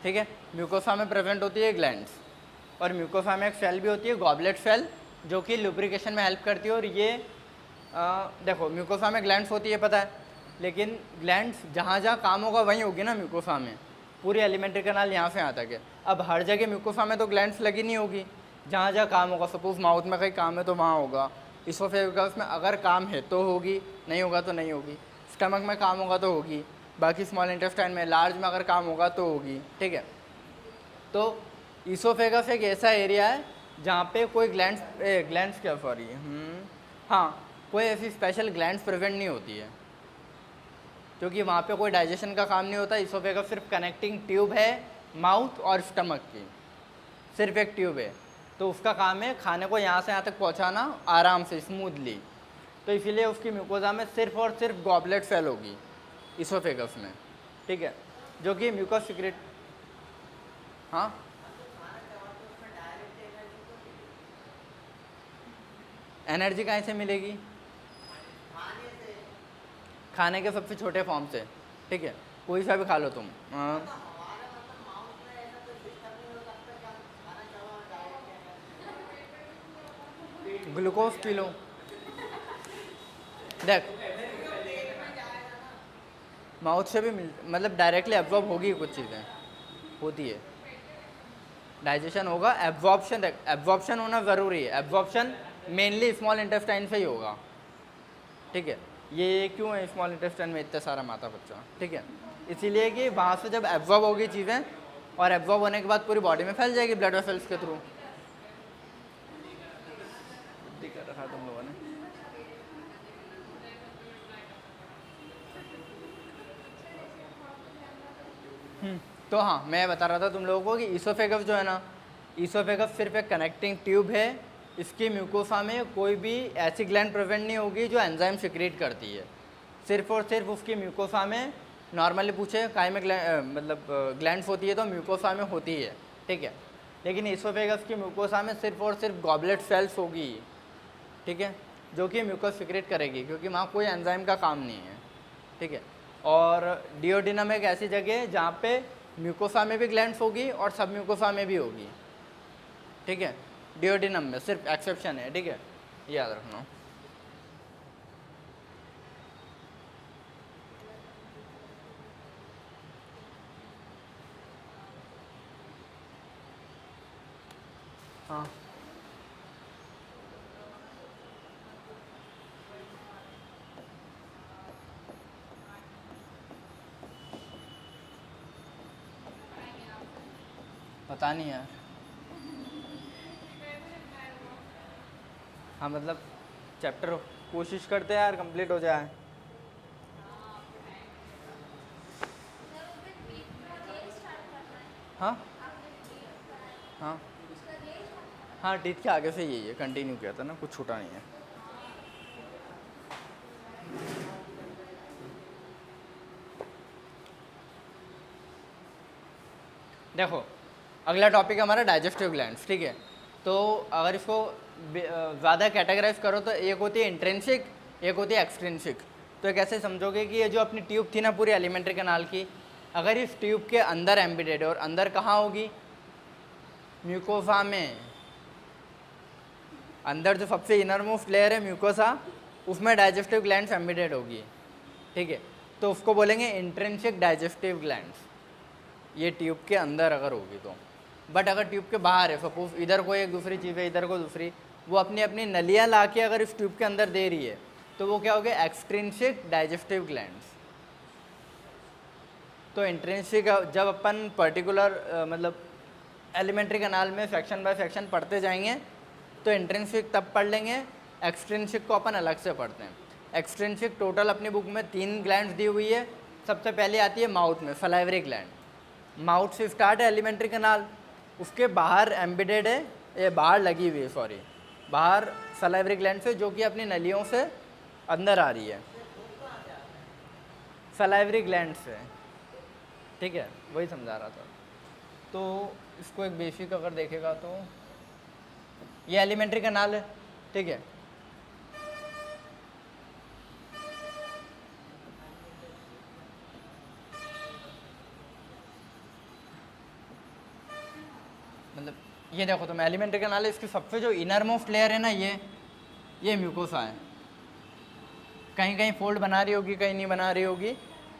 ठीक है। म्यूकोसा में प्रेजेंट होती है ग्लैंड्स, और म्यूकोसा में एक सेल भी होती है गॉबलेट सेल, जो कि लुब्रिकेशन में हेल्प करती है। और ये देखो म्यूकोसा में ग्लैंड्स होती है पता है, लेकिन ग्लैंड्स जहाँ जहाँ काम होगा वहीं होगी ना म्यूकोसा में, पूरी एलिमेंट्री कैनाल यहाँ से यहाँ तक है। अब हर जगह म्यूकोसा में तो ग्लैंड्स लगी नहीं होगी, जहाँ जहाँ काम होगा, सपोज माउथ में कहीं काम है तो वहाँ होगा, इसोफेगस में अगर काम है तो होगी, नहीं होगा तो नहीं होगी, स्टमक में काम होगा तो होगी, बाकी स्मॉल इंटेस्टाइन में, लार्ज में अगर काम होगा तो होगी, ठीक है। तो इसोफेगस एक ऐसा एरिया है जहाँ पे कोई ग्लैंड्स क्या सॉरी हाँ, कोई ऐसी स्पेशल ग्लैंड्स प्रेजेंट नहीं होती है, क्योंकि वहाँ पे कोई डाइजेशन का काम नहीं होता। इसोफेगस सिर्फ कनेक्टिंग ट्यूब है माउथ और स्टमक की, सिर्फ एक ट्यूब है, तो उसका काम है खाने को यहाँ से यहाँ तक पहुँचाना आराम से, स्मूथली। तो इसीलिए उसकी म्यूकोजा में सिर्फ और सिर्फ गॉबलेट सेल होगी इसोफेगस में, ठीक है, जो कि म्यूकस सिक्रेट। हाँ, एनर्जी कहाँ से मिलेगी, खाने के सबसे छोटे फॉर्म से, ठीक है, कोई सा भी खा लो तुम। Glucose P low. देख माउथ से भी मतलब डायरेक्टली एब्जॉर्ब होगी, कुछ चीज़ें होती है, डाइजेशन होगा, एब्जॉर्प्शन, देख एब्जॉर्प्शन होना ज़रूरी है। एब्जॉर्प्शन मेनली स्मॉल इंटेस्टाइन से ही होगा, ठीक है। ये क्यों है स्मॉल इंटेस्टाइन में इतना सारा माता बच्चा, ठीक है, इसीलिए कि वहाँ से जब एब्जॉर्ब होगी चीज़ें और एब्जॉर्ब होने के बाद पूरी बॉडी में फैल जाएगी ब्लड वेसल्स के थ्रू। कर रखा तुम लोगों ने। तो हाँ, मैं बता रहा था तुम लोगों को कि ईसोफेगस जो है ना, ईसोफेगस सिर्फ एक कनेक्टिंग ट्यूब है। इसकी म्यूकोसा में कोई भी ऐसी ग्लैंड प्रेजेंट नहीं होगी जो एंजाइम सिक्रीट करती है। सिर्फ और सिर्फ उसकी म्यूकोसा में, नॉर्मली पूछे काय में मतलब ग्लैंड्स होती है तो म्यूकोसा में होती है, ठीक है। लेकिन ईसोफेगस की म्यूकोसा में सिर्फ और सिर्फ गॉबलेट सेल्स होगी, ठीक है, जो कि म्यूकस सिक्रेट करेगी, क्योंकि वहाँ कोई एंजाइम का काम नहीं है, ठीक है। और डिओडिनम एक ऐसी जगह है जहाँ पे म्यूकोसा में भी ग्लैंड्स होगी और सब म्यूकोसा में भी होगी, ठीक है। डिओडिनम में सिर्फ एक्सेप्शन है, ठीक है, याद रखना। हाँ पता नहीं यार। हाँ मतलब चैप्टर कोशिश करते हैं यार कंप्लीट हो जाए। हाँ हाँ हाँ, टीथ के आगे से यही है, कंटिन्यू किया था ना, कुछ छूटा नहीं है। देखो अगला टॉपिक हमारा डाइजेस्टिव ग्लैंड्स, ठीक है। तो अगर इसको ज़्यादा कैटेगराइज करो तो एक होती है इंट्रिंसिक, एक होती है एक्सट्रिंसिक। तो एक ऐसे समझोगे कि ये जो अपनी ट्यूब थी ना पूरी एलिमेंट्री कैनाल की, अगर इस ट्यूब के अंदर एम्बेडेड है, और अंदर कहाँ होगी, म्यूकोसा में, अंदर जो सबसे इनर मोस्ट लेयर है म्यूकोसा, उसमें डाइजेस्टिव ग्लैंड्स एम्बेडेड होगी, ठीक है। तो उसको बोलेंगे इंट्रिंसिक डाइजेस्टिव ग्लैंड्स, ये ट्यूब के अंदर अगर होगी तो। बट अगर ट्यूब के बाहर है, सपोज इधर कोई एक दूसरी चीज़ है, इधर को दूसरी, वो अपनी अपनी नलियाँ ला के अगर इस ट्यूब के अंदर दे रही है, तो वो क्या हो गया, एक्सट्रिंसिक डाइजेस्टिव ग्लैंड्स। तो इंट्रिंसिक जब अपन पर्टिकुलर मतलब एलिमेंट्री कैनाल में सेक्शन बाय सेक्शन पढ़ते जाएंगे तो इंट्रिंसिक तब पढ़ लेंगे, एक्सट्रिंसिक को अपन अलग से पढ़ते हैं। एक्सट्रिंसिक टोटल अपनी बुक में 3 ग्लैंड्स दी हुई है। सबसे पहले आती है माउथ में, सलाइवरी ग्लैंड। माउथ से स्टार्ट है एलिमेंट्री कैनाल, उसके बाहर एम्बेडेड है, ये बाहर लगी हुई है, सॉरी, बाहर सलाइवरी ग्लैंड से, जो कि अपनी नलियों से अंदर आ रही है, सलाइवरी ग्लैंड से, ठीक है, वही समझा रहा था। तो इसको एक बेसिक अगर देखेगा तो ये एलिमेंट्री कैनाल है, ठीक है। मतलब ये देखो तुम, एलिमेंट्री कैनाल है, इसकी सबसे जो इनर मोस्ट लेयर है ना, ये म्यूकोसा है। कहीं कहीं फोल्ड बना रही होगी, कहीं नहीं बना रही होगी,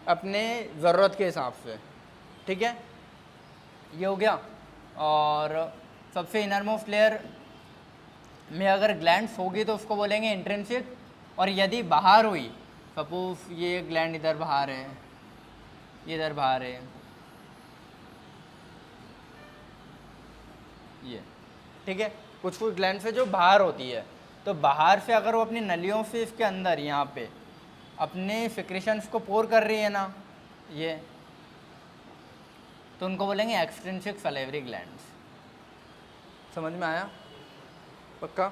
अपने ज़रूरत के हिसाब से, ठीक है। ये हो गया। और सबसे इनर मोस्ट लेयर में अगर ग्लैंड्स होगी तो उसको बोलेंगे इंट्रिंसिक। और यदि बाहर हुई, सपोज ये ग्लैंड इधर बाहर है, ये इधर बाहर है, ये, ठीक है, कुछ कुछ ग्लैंड्स है जो बाहर होती है, तो बाहर से अगर वो अपनी नलियों से इसके अंदर यहाँ पे अपने सिक्रेशंस को पोर कर रही है ना, ये, तो उनको बोलेंगे एक्सट्रिंसिक सलेवरी ग्लैंड्स। समझ में आया पक्का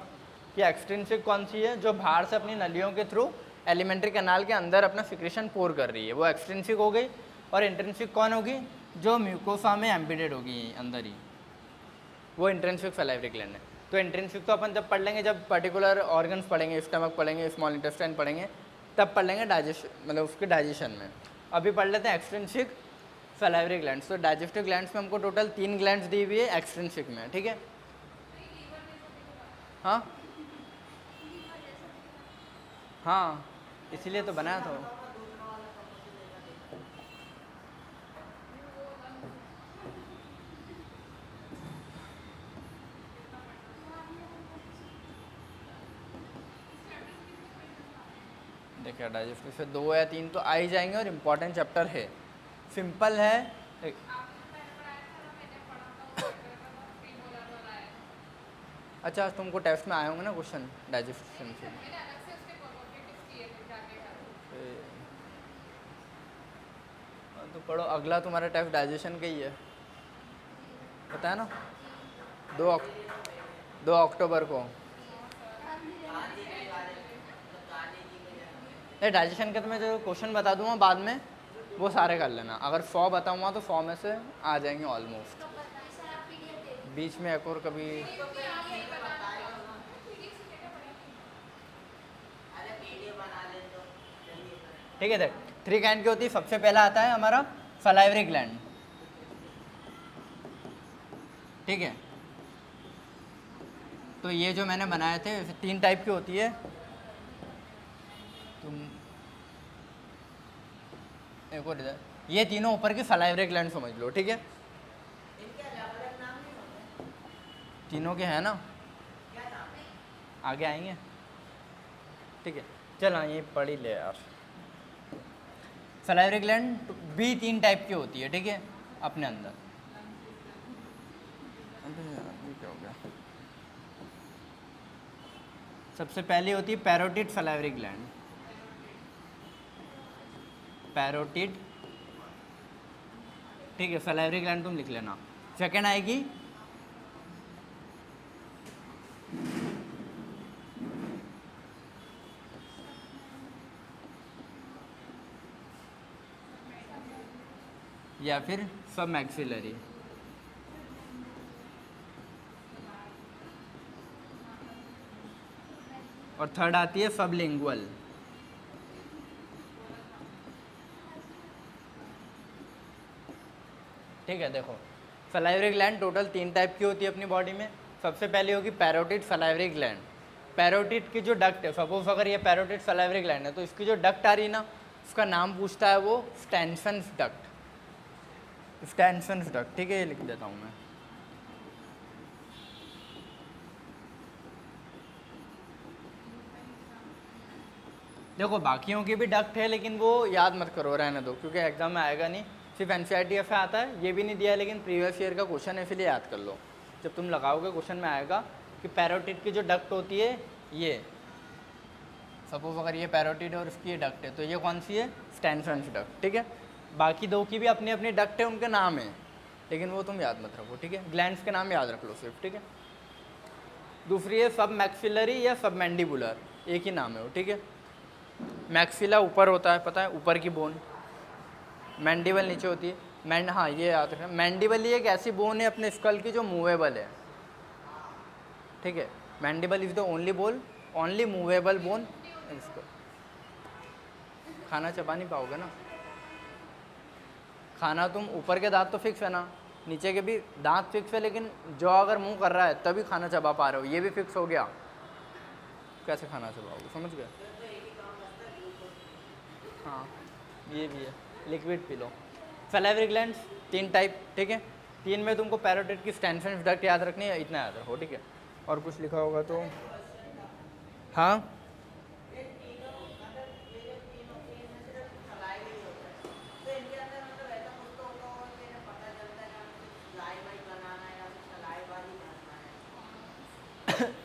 कि एक्सट्रिंसिक कौन सी है, जो बाहर से अपनी नलियों के थ्रू एलिमेंट्री कैनाल के अंदर अपना सिक्रेशन पोर कर रही है, वो एक्सट्रिंसिक हो गई। और इंट्रिंसिक कौन होगी, जो म्यूकोसा में एम्बेडेड होगी अंदर ही, वो इंट्रिंसिक सलाइवरी ग्लैंड है। तो इंट्रिंसिक तो अपन जब पढ़ लेंगे, जब पर्टिकुलर ऑर्गन्स पढ़ेंगे, स्टमक पढ़ेंगे, स्मॉल इंटेस्टाइन पढ़ेंगे, तब पढ़ लेंगे डाइजेशन, मतलब उसके डाइजेशन में। अभी पढ़ लेते हैं एक्सट्रिंसिक सलाइवरी ग्लैंड्स। तो डाइजेस्टिव ग्लैंड्स में हमको टोटल 3 ग्लैंड्स दी हुई है एक्सट्रिंसिक में, ठीक है। हाँ हाँ, इसीलिए तो बनाया था। देखिए डाइजेस्टिव से 2 या 3 तो आ ही जाएंगे और इम्पोर्टेंट चैप्टर है, सिंपल है। अच्छा, तुमको टेस्ट में आए होंगे ना क्वेश्चन डाइजेशन से। तो पढ़ो, अगला तुम्हारा टेस्ट डाइजेशन का ही है, पता है ना, 2 अक्टूबर को। डाइजेशन के तो मैं जो क्वेश्चन बता दूंगा बाद में, वो सारे कर लेना। अगर 100 बताऊंगा तो 100 में से आ जाएंगे ऑलमोस्ट। बीच में एक और कभी ठीक है। देख 3 काइंड की होती है। सबसे पहला आता है हमारा सलाइवरी ग्लैंड, ठीक है। तो ये जो मैंने बनाए थे 3 टाइप की होती है। तुम एक और इधर, ये तीनों ऊपर की सलाइवरी ग्लैंड समझ लो, ठीक है। तीनों के हैं ना, आगे आएंगे, ठीक है। चलो ये पढ़ ही ले यार। सलाइवरी ग्लैंड भी 3 टाइप की होती है, ठीक है, अपने अंदर। क्या हो गया? सबसे पहली होती है पैरोटिड सलाइवरी ग्लैंड, पैरोटिड, ठीक है, सलाइवरी ग्लैंड तुम लिख लेना। सेकेंड आएगी या फिर सब मैक्सिलरी, और थर्ड आती है सबलिंगुअल। ठीक है, देखो सलाइवरी ग्लैंड टोटल 3 टाइप की होती है अपनी बॉडी में। सबसे पहले होगी पैरोटिड सलाइवरी ग्लैंड। पैरोटिड की जो डक्ट है, सपोज अगर ये पैरोटिड सलाइवरी ग्लैंड है तो इसकी जो डक्ट आ रही है ना, उसका नाम पूछता है वो स्टैनसन्स डक्ट, स्टैनसन्स डक्ट, ठीक है, ये लिख देता हूँ मैं। देखो बाकियों की भी डक्ट है, लेकिन वो याद मत करो, रहने दो, क्योंकि एग्जाम में आएगा नहीं। सिर्फ एनसीईआरटी से आता है, ये भी नहीं दिया, लेकिन प्रीवियस ईयर का क्वेश्चन है, इसलिए याद कर लो। जब तुम लगाओगे क्वेश्चन में आएगा कि पैरोटिड की जो डक्ट होती है, ये सपोज अगर ये पैरोटिड और इसकी ये डक्ट है, तो ये कौन सी है? स्टैनसन्स डक्ट, ठीक है। बाकी 2 की भी अपनी अपनी डक्ट है, उनके नाम है, लेकिन वो तुम याद मत रखो, ठीक है। ग्लैंड्स के नाम याद रख लो सिर्फ, ठीक है। दूसरी है सब मैक्सिलरी या सब मैंडिबुलर, एक ही नाम है वो, ठीक है। मैक्सिला ऊपर होता है, पता है, ऊपर की बोन। मैंडिबल नीचे होती है। हाँ ये याद रखना, मैंडिबल ही एक ऐसी बोन है अपने स्कल की जो मूवेबल है, ठीक है। Mandible is the only movable bone. इसको खाना चबा नहीं पाओगे ना, खाना तुम ऊपर के दांत तो फिक्स है ना, नीचे के भी दांत फिक्स है, लेकिन जो अगर मुंह कर रहा है तभी खाना चबा पा रहे हो, ये भी फिक्स हो गया, कैसे खाना चबाओगे, समझ गए। हाँ ये भी है, liquid P low. Salivary glands 3 type, ठीक है। 3 में तुमको पैरोटिड की स्टैनसन्स डक्ट याद रखनी है, इतना याद रखो, ठीक है। और कुछ लिखा होगा तो हाँ,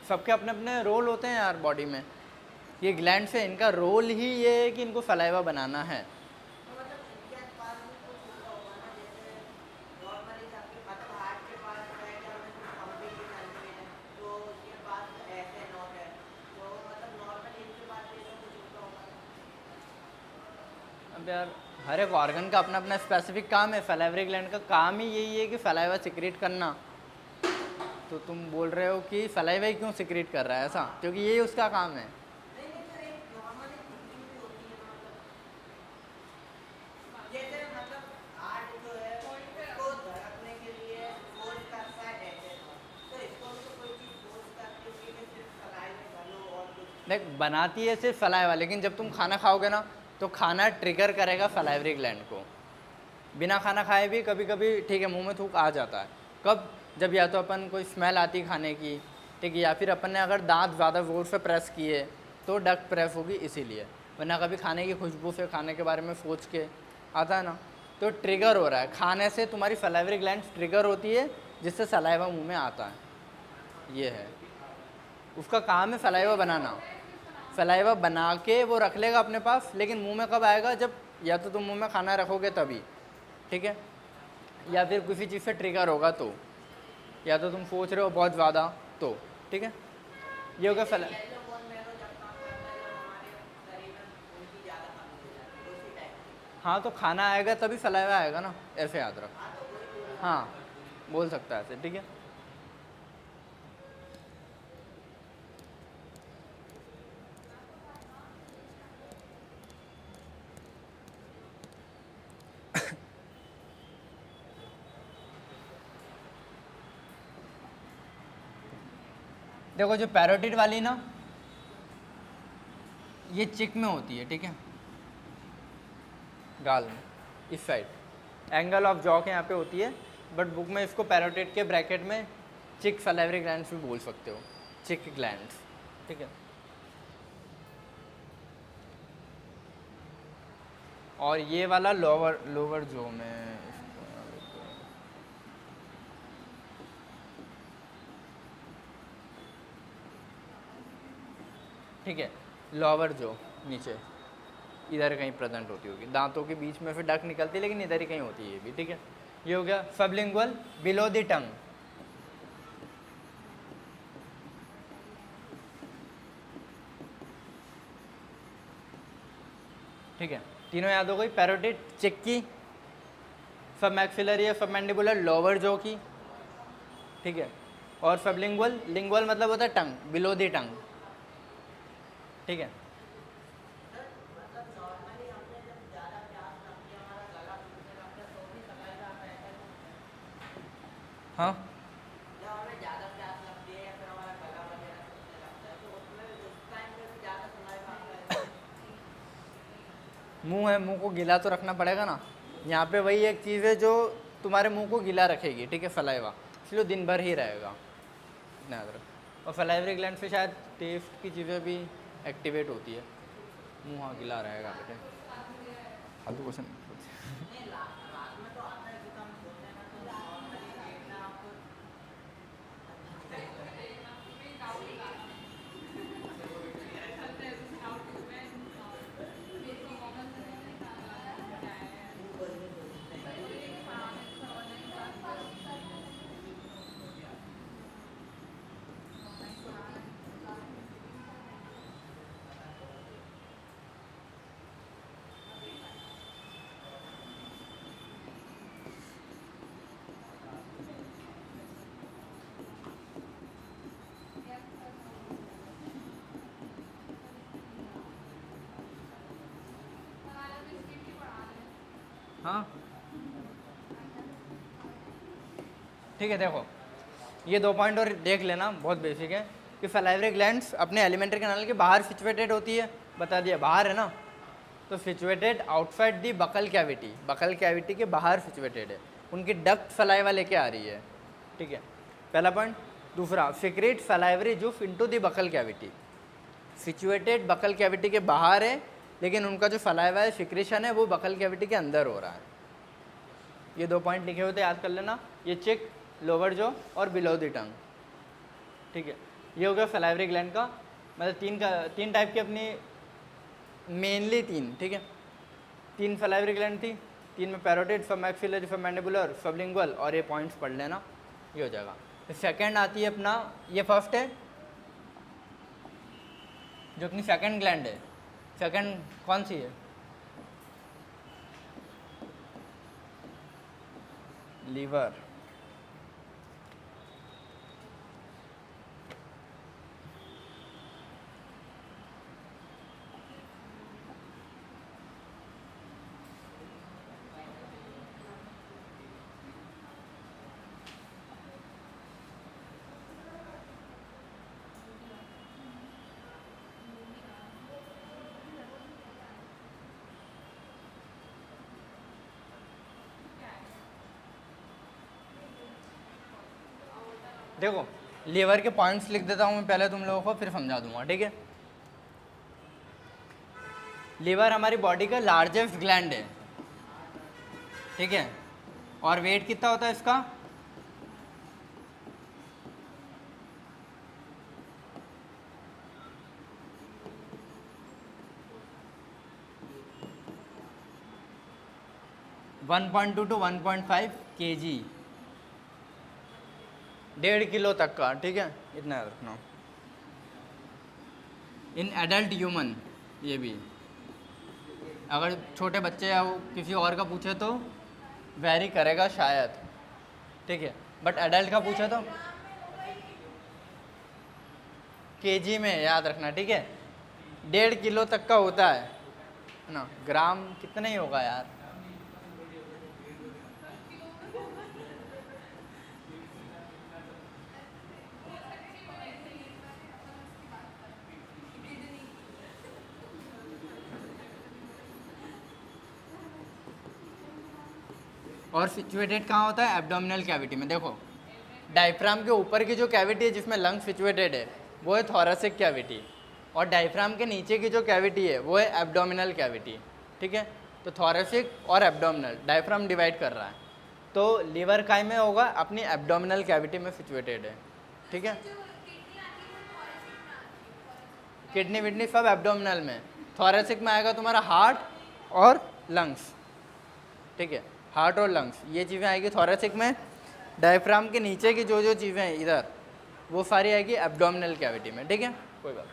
सबके अपने अपने रोल होते हैं यार बॉडी में। ये ग्लैंड से इनका रोल ही ये है कि इनको सलाइवा बनाना है। अब यार हर एक ऑर्गन का अपना अपना स्पेसिफिक काम है। सलाइवरी ग्लैंड का काम ही यही है कि सलाइवा सिक्रेट करना। तो तुम बोल रहे हो कि सलाइवा ही क्यों सिक्रेट कर रहा है, ऐसा? क्योंकि यही उसका काम है। देख बनाती है सिर्फ सलाइवा, लेकिन जब तुम खाना खाओगे ना तो खाना ट्रिगर करेगा सलाइवरी ग्लैंड को। बिना खाना खाए भी कभी कभी ठीक है मुंह में थूक आ जाता है। कब? जब या तो अपन कोई स्मेल आती खाने की, ठीक है, या फिर अपन ने अगर दांत ज़्यादा ज़ोर से प्रेस किए तो डक प्रेस होगी इसीलिए। वरना कभी खाने की खुशबू से खाने के बारे में सोच के आता है ना, तो ट्रिगर हो रहा है खाने से, तुम्हारी सलाइवरी ग्लैंड ट्रिगर होती है जिससे सलाइवा मुंह में आता है। ये है उसका काम है सलाइवा बनाना। सलाइवा बना के वो रख लेगा अपने पास, लेकिन मुंह में कब आएगा? जब या तो तुम मुंह में खाना रखोगे तभी, ठीक है, या फिर किसी चीज़ से ट्रिगर होगा तो, या तो तुम सोच रहे हो बहुत ज़्यादा तो, ठीक है। ये होगा हाँ, तो खाना आएगा तभी सलाइवा आएगा ना, ऐसे याद रख। हाँ, बोल सकता है ऐसे, ठीक है। देखो जो पैरोटिड वाली ना, ये चिक में होती है, ठीक है, गाल में इस साइड एंगल ऑफ जॉ के यहाँ पे होती है, बट बुक में इसको पैरोटिड के ब्रैकेट में चिक सलाइवरी ग्लैंड्स भी बोल सकते हो, चिक ग्लैंड्स, ठीक है। और ये वाला लोअर जॉ में, ठीक है, लोअर जॉ नीचे इधर कहीं प्रेजेंट होती होगी, दांतों के बीच में फिर डक निकलती है, लेकिन इधर ही कहीं होती है ये भी, ठीक है। ये हो गया सबलिंगुअल बिलो द टंग, ठीक है। तीनों याद हो गई, पैरोटिड चिक की, सब मैक्सिलरी या सब मैंडिबुलर लोअर जॉ की, ठीक है, और सबलिंगुअल, लिंगुअल मतलब होता है टंग, बिलो द टंग, ठीक है। हाँ, मुंह है, मुंह को गीला तो रखना पड़ेगा ना। यहाँ पे वही एक चीज़ है जो तुम्हारे मुंह को गीला रखेगी, ठीक है, सलाइवा, इसलिए दिन भर ही रहेगा, इतना याद रखो। और सलाइवरी ग्लैंड से शायद टेस्ट की चीज़ें भी एक्टिवेट होती है, मुंह हाँ गीला रहेगा बेटे, फालतू क्वेश्चन। हाँ, ठीक है, देखो ये 2 पॉइंट और देख लेना, बहुत बेसिक है कि सलाइवरी ग्लैंड्स अपने एलिमेंट्री कैनाल के बाहर सिचुएटेड होती है, बता दिया बाहर है ना, तो situated outside the buccal cavity, buckle cavity के बाहर सिचुएटेड है, उनकी डक्ट सलाइवा लेके आ रही है, ठीक है, पहला पॉइंट। दूसरा, secrete salivary juice into the buccal cavity, situated buccal cavity के बाहर है, लेकिन उनका जो सलाइवा है, सिक्रेशन है, वो बकल कैविटी के अंदर हो रहा है। ये 2 पॉइंट लिखे हुए थे, याद कर लेना, ये चिक, लोअर जॉ और बिलो द टंग, ठीक है। ये हो गया सलाइवरी ग्लैंड का, मतलब 3 टाइप की अपनी, मेनली 3, ठीक है, 3 सलाइवरी ग्लैंड थी, 3 में पैरोटिड, सब मैक्सिलरी, सब मैंडिबुलर, सबलिंगुअल, और ये पॉइंट्स पढ़ लेना, ये हो जाएगा। सेकेंड आती है अपना, ये फर्स्ट है जो अपनी सेकेंड ग्लैंड है, सेकेंड कौन सी है? लीवर, देखो लीवर के पॉइंट्स लिख देता हूँ मैं पहले तुम लोगों को, फिर समझा दूंगा, ठीक है। लीवर हमारी बॉडी का लार्जेस्ट ग्लैंड है, ठीक है, और वेट कितना होता है इसका, 1.2 to 1.5 kg, 1.5 किलो तक का, ठीक है, इतना याद रखना। इन एडल्ट ह्यूमन, ये भी अगर छोटे बच्चे या किसी और का पूछे तो वेरी करेगा शायद, ठीक है, बट एडल्ट का पूछे तो केजी में याद रखना, ठीक है। 1.5 किलो तक का होता है ना, ग्राम कितना ही होगा यार, और सिचुएटेड कहाँ होता है, एब्डोमिनल कैविटी में। देखो डायफ्राम के ऊपर की जो कैविटी है जिसमें लंग सिचुएटेड है वो है थोरेसिक कैविटी, और डायफ्राम के नीचे की जो कैविटी है वो है एब्डोमिनल कैविटी, ठीक है। तो थोरेसिक और एब्डोमिनल डायफ्राम डिवाइड कर रहा है, तो लीवर काय में होगा, अपनी एब्डोमिनल कैविटी में सिचुएटेड है, ठीक है। किडनी विडनी सब एब्डोमिनल में, थोरेसिक में आएगा तुम्हारा हार्ट और लंग्स, ठीक है, हार्ट और लंग्स ये चीज़ें आएगी थोरेसिक में। डायफ्राम के नीचे की जो जो चीज़ें हैं इधर वो सारी आएगी एब्डोमिनल कैविटी में, ठीक है, कोई बात।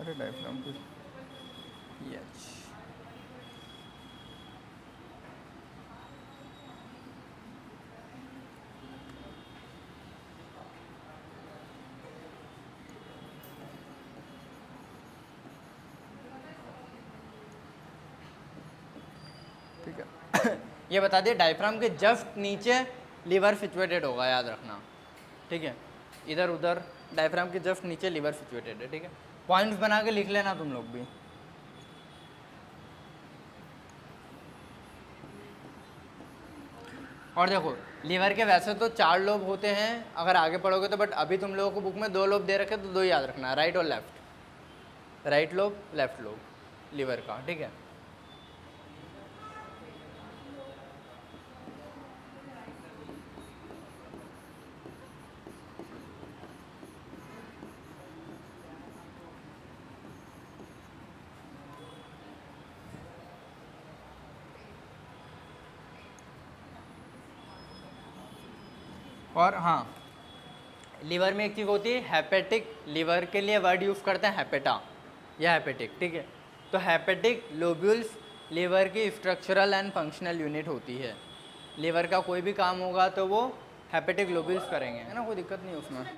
अरे डायफ्राम की यस, ठीक है। ये बता दिए डायफ्राम के जस्ट नीचे लीवर सिचुएटेड होगा, याद रखना, ठीक है, इधर उधर डायफ्राम के जस्ट नीचे लीवर सिचुएटेड है, ठीक है। पॉइंट्स बना के लिख लेना तुम लोग भी। और देखो लीवर के वैसे तो 4 लोब होते हैं अगर आगे पढ़ोगे तो, बट अभी तुम लोगों को बुक में 2 लोब दे रखे तो 2 याद रखना, राइट और left, right lobe left lobe liver का, ठीक है। और हाँ, लीवर में एक चीज़ होती है हेपेटिक, लीवर के लिए वर्ड यूज़ करते हैं हेपेटा या हेपेटिक, ठीक है। तो हेपेटिक लोब्यूल्स लीवर की स्ट्रक्चरल एंड फंक्शनल यूनिट होती है, लीवर का कोई भी काम होगा तो वो हेपेटिक लोब्यूल्स करेंगे, है ना, कोई दिक्कत नहीं उसमें।